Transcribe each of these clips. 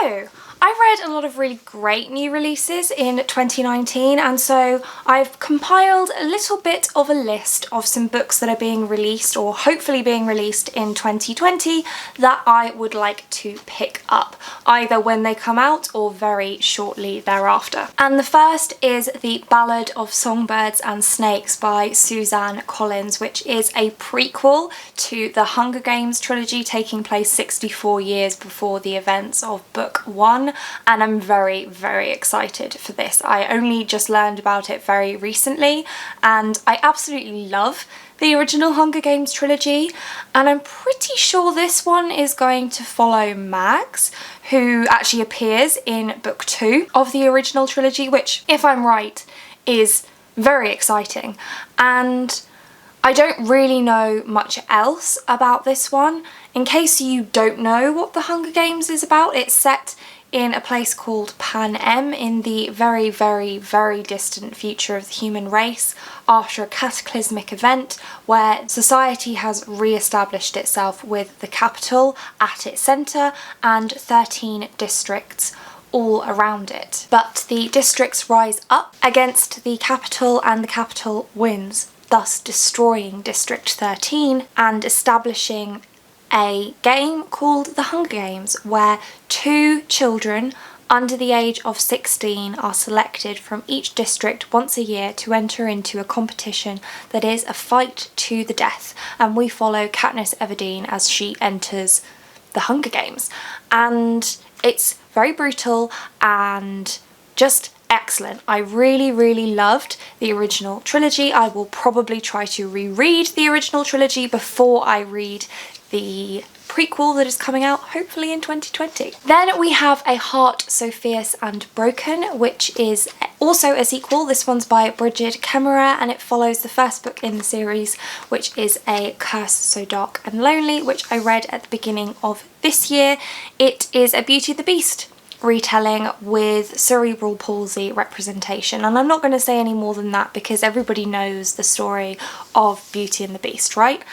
So, I read a lot of really great new releases in 2019, and so I've compiled a little bit of a list of some books that are being released or hopefully being released in 2020 that I would like to pick up, either when they come out or very shortly thereafter. And the first is The Ballad of Songbirds and Snakes by Suzanne Collins, which is a prequel to the Hunger Games trilogy taking place 64 years before the events of book 1. And I'm very, very excited for this. I only just learned about it very recently and I absolutely love the original Hunger Games trilogy, and I'm pretty sure this one is going to follow Mags, who actually appears in book 2 of the original trilogy, which, if I'm right, is very exciting. And I don't really know much else about this one. In case you don't know what the Hunger Games is about, it's set in a place called Panem in the very, very, very distant future of the human race after a cataclysmic event where society has re-established itself with the capital at its centre and 13 districts all around it. But the districts rise up against the capital and the capital wins, thus destroying District 13 and establishing a game called the Hunger Games, where 2 children under the age of 16 are selected from each district once a year to enter into a competition that is a fight to the death, and we follow Katniss Everdeen as she enters the Hunger Games. And it's very brutal and just excellent. I really, really loved the original trilogy. I will probably try to reread the original trilogy before I read the prequel that is coming out hopefully in 2020. Then we have A Heart So Fierce and Broken, which is also a sequel. This one's by Brigid Kemmerer and it follows the first book in the series, which is A Curse So Dark and Lonely, which I read at the beginning of this year. It is a Beauty and the Beast retelling with cerebral palsy representation, and I'm not going to say any more than that because everybody knows the story of Beauty and the Beast, right?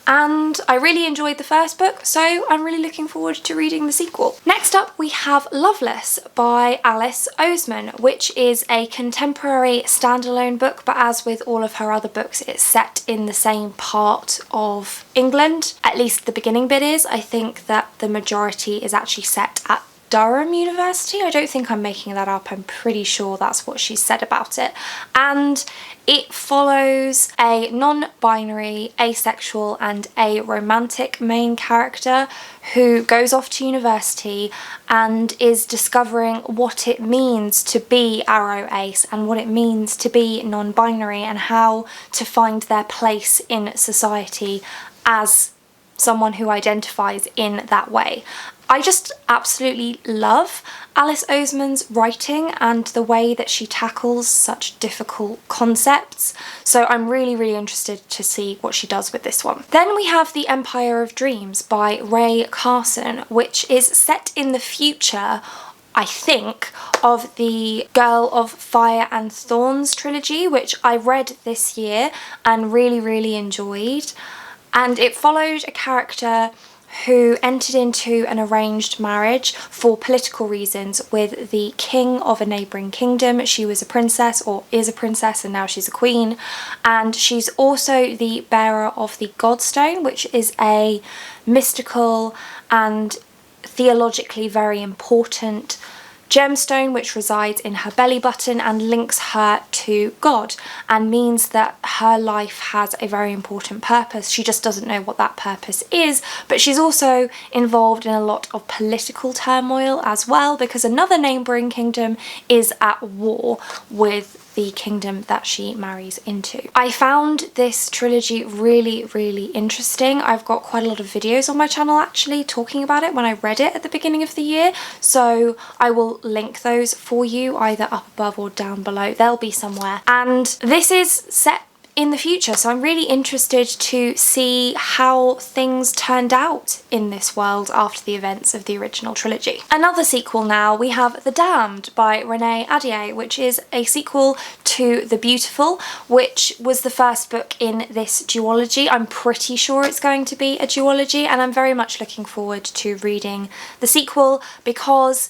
And I really enjoyed the first book, so I'm really looking forward to reading the sequel. Next up we have Lovelace by Alice Oseman, which is a contemporary standalone book, but as with all of her other books, it's set in the same part of England. At least the beginning bit is. I think that the majority is actually set at Durham University. I don't think I'm making that up. I'm pretty sure that's what she said about it. And it follows a non-binary, asexual and aromantic main character who goes off to university and is discovering what it means to be aro-ace and what it means to be non-binary and how to find their place in society as someone who identifies in that way. I just absolutely love Alice Oseman's writing and the way that she tackles such difficult concepts, so I'm really, really interested to see what she does with this one. Then we have The Empire of Dreams by Ray Carson, which is set in the future, I think, of the Girl of Fire and Thorns trilogy, which I read this year and really, really enjoyed. And it followed a character who entered into an arranged marriage for political reasons with the king of a neighbouring kingdom. She was a princess, or is a princess, and now she's a queen. And she's also the bearer of the Godstone, which is a mystical and theologically very important gemstone which resides in her belly button and links her to God and means that her life has a very important purpose. She just doesn't know what that purpose is, but she's also involved in a lot of political turmoil as well because another neighbouring kingdom is at war with the kingdom that she marries into. I found this trilogy really, really interesting. I've got quite a lot of videos on my channel actually talking about it when I read it at the beginning of the year, so I will link those for you either up above or down below. They'll be somewhere. And this is set in the future, so I'm really interested to see how things turned out in this world after the events of the original trilogy. Another sequel now, we have The Damned by Renee Ahdieh, which is a sequel to to the Beautiful, which was the first book in this duology. I'm pretty sure it's going to be a duology, and I'm very much looking forward to reading the sequel because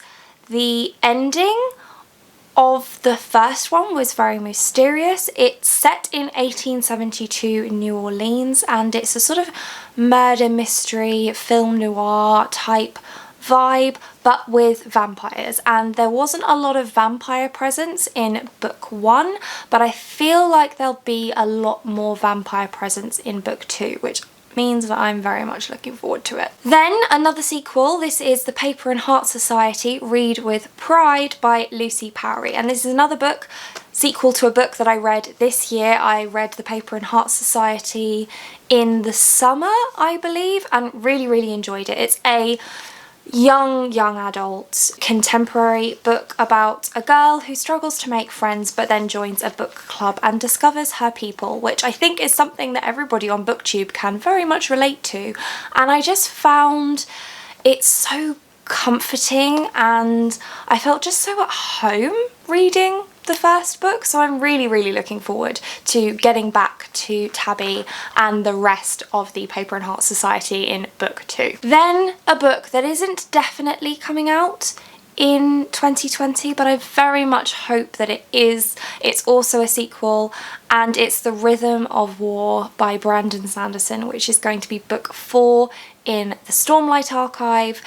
the ending of the first one was very mysterious. It's set in 1872 New Orleans, and it's a sort of murder mystery, film noir type vibe, but with vampires. And there wasn't a lot of vampire presence in book 1, but I feel like there'll be a lot more vampire presence in book 2, which means that I'm very much looking forward to it. Then another sequel, this is The Paper and Heart Society, Read with Pride by Lucy Powery, and this is another book, sequel to a book that I read this year. I read The Paper and Heart Society in the summer, I believe, and really enjoyed it. It's a young adult contemporary book about a girl who struggles to make friends but then joins a book club and discovers her people, which I think is something that everybody on BookTube can very much relate to. And I just found it so comforting, and I felt just so at home reading the first book, so I'm really looking forward to getting back to Tabby and the rest of the Paper and Heart Society in book 2. Then a book that isn't definitely coming out in 2020, but I very much hope that it is. It's also a sequel, and it's The Rhythm of War by Brandon Sanderson, which is going to be book 4 in the Stormlight Archive.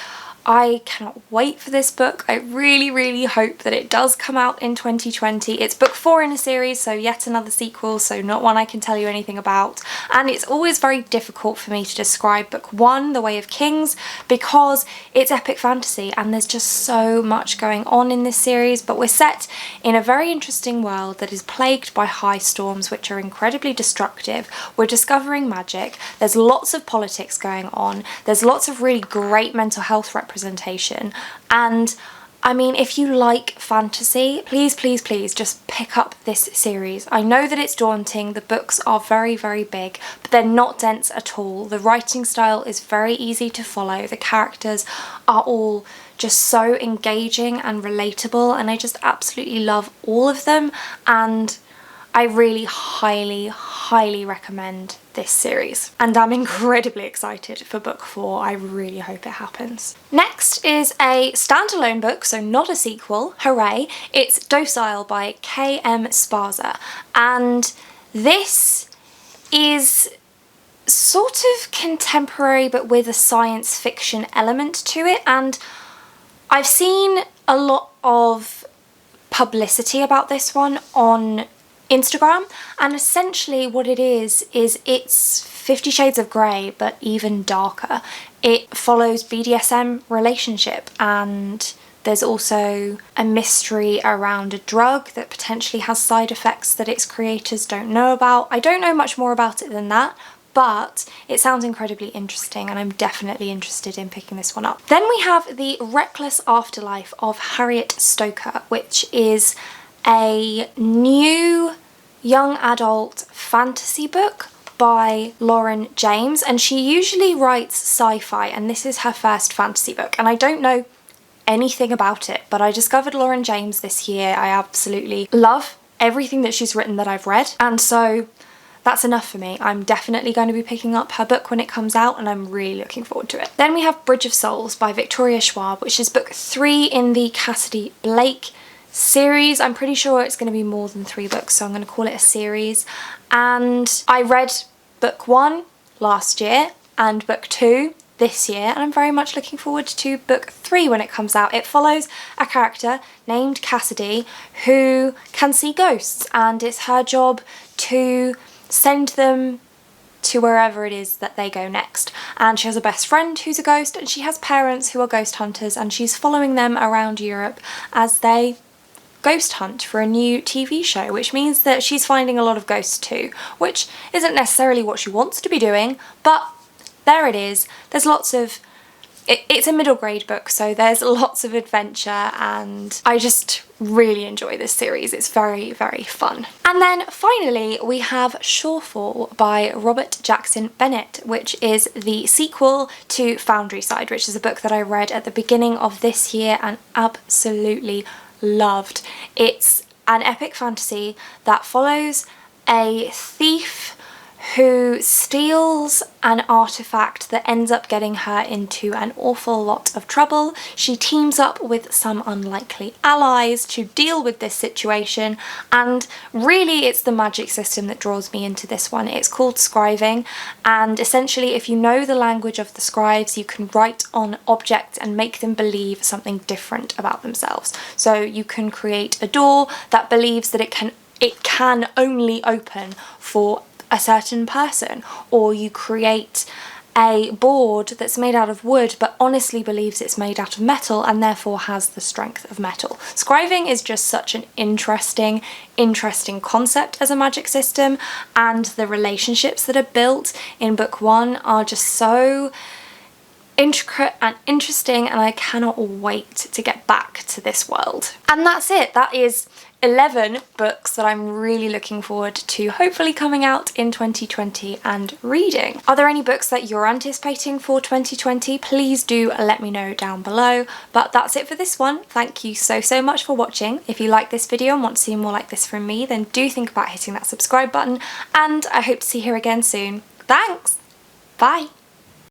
I cannot wait for this book. I really hope that it does come out in 2020. It's book 4 in a series, so yet another sequel, so not one I can tell you anything about. And it's always very difficult for me to describe book 1, The Way of Kings, because it's epic fantasy and there's just so much going on in this series, but we're set in a very interesting world that is plagued by high storms which are incredibly destructive. We're discovering magic, there's lots of politics going on, there's lots of really great mental health representation, and I mean, if you like fantasy, please just pick up this series. I know that it's daunting, the books are very big, but they're not dense at all. The writing style is very easy to follow, the characters are all just so engaging and relatable, and I just absolutely love all of them, and I really highly recommend this series. And I'm incredibly excited for book 4. I really hope it happens. Next is a standalone book, so not a sequel, hooray. It's Docile by K.M. Sparza. And this is sort of contemporary but with a science fiction element to it, and I've seen a lot of publicity about this one on Instagram, and essentially what it is it's 50 Shades of Grey but even darker. It follows BDSM relationship, and there's also a mystery around a drug that potentially has side effects that its creators don't know about. I don't know much more about it than that, but it sounds incredibly interesting and I'm definitely interested in picking this one up. Then we have The Reckless Afterlife of Harriet Stoker, which is a new young adult fantasy book by Lauren James, and she usually writes sci-fi, and this is her first fantasy book, and I don't know anything about it, but I discovered Lauren James this year. I absolutely love everything that she's written that I've read, and so that's enough for me. I'm definitely going to be picking up her book when it comes out, and I'm really looking forward to it. Then we have Bridge of Souls by Victoria Schwab, which is book 3 in the Cassidy Blake series. I'm pretty sure it's going to be more than 3 books, so I'm going to call it a series. And I read book 1 last year and book 2 this year, and I'm very much looking forward to book 3 when it comes out. It follows a character named Cassidy who can see ghosts, and it's her job to send them to wherever it is that they go next. And she has a best friend who's a ghost, and she has parents who are ghost hunters, and she's following them around Europe as they ghost hunt for a new TV show, which means that she's finding a lot of ghosts too, which isn't necessarily what she wants to be doing, but there it is. There's lots of it's a middle grade book, so there's lots of adventure, and I just really enjoy this series. It's very fun. And then finally we have Shorefall by Robert Jackson Bennett, which is the sequel to Foundryside, which is a book that I read at the beginning of this year and absolutely loved. It's an epic fantasy that follows a thief who steals an artifact that ends up getting her into an awful lot of trouble. She teams up with some unlikely allies to deal with this situation, and really it's the magic system that draws me into this one. It's called scriving, and essentially if you know the language of the scribes, you can write on objects and make them believe something different about themselves. So you can create a door that believes that it can only open for a certain person, or you create a board that's made out of wood but honestly believes it's made out of metal and therefore has the strength of metal. Scriving is just such an interesting concept as a magic system, and the relationships that are built in book 1 are just so intricate and interesting, and I cannot wait to get back to this world. And that's it. That is 11 books that I'm really looking forward to hopefully coming out in 2020 and reading. Are there any books that you're anticipating for 2020? Please do let me know down below. But that's it for this one. Thank you so much for watching. If you like this video and want to see more like this from me, then do think about hitting that subscribe button, and I hope to see you here again soon. Thanks! Bye!